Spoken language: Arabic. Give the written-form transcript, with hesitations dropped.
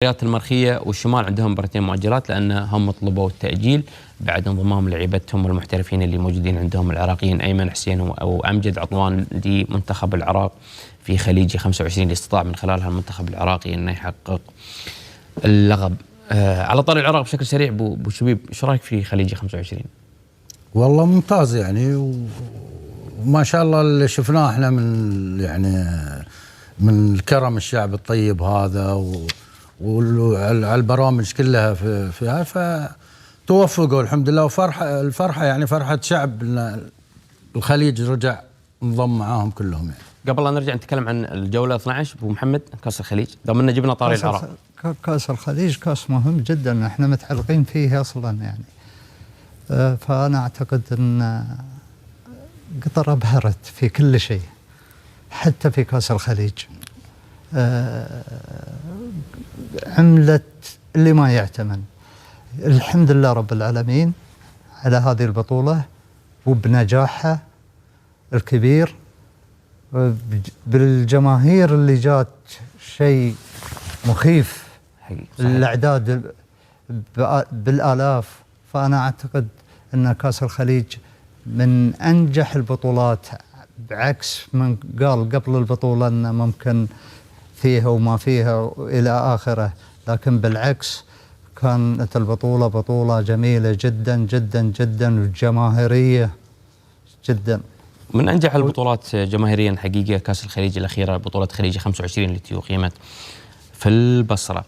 مباريات المرخية والشمال عندهم مباراتين مؤجلات لأن هم طلبوا التأجيل بعد انضمام لعيبتهم والمحترفين اللي موجودين عندهم العراقيين أيمن حسين أو أمجد عطوان لمنتخب العراق في خليجي 25 اللي استطاع من خلالها المنتخب العراقي أنه يحقق اللقب. على طاري العراق بشكل سريع بو شبيب، ايش رايك في خليجي 25؟ والله ممتاز يعني، وما شاء الله اللي شفناه احنا من الكرم الشعب الطيب هذا وعلى البرامج كلها فيها، فتوفقوا الحمد لله. الفرحه يعني فرحه شعب ان الخليج رجع انضم معاهم كلهم يعني. قبل لا نرجع نتكلم عن الجوله 12 ابو محمد، كاس الخليج ضمننا جبنا طاري العراق. كاس الخليج كاس مهم جدا، احنا متعلقين فيه اصلا يعني. فانا اعتقد ان قطر ابهرت في كل شيء حتى في كاس الخليج. عملت اللي ما يعتمن. الحمد لله رب العالمين على هذه البطولة وبنجاحها الكبير، بالجماهير اللي جات شيء مخيف، الأعداد بالآلاف. فأنا أعتقد أن كأس الخليج من أنجح البطولات، بعكس من قال قبل البطولة أن ممكن فيها وما فيها إلى آخره، لكن بالعكس كانت البطولة بطولة جميلة جدا جدا جدا وجماهيرية جدا. من أنجح البطولات جماهيريا حقيقة كأس الخليج الأخيرة، بطولة خليج 25 التي أقيمت في البصرة.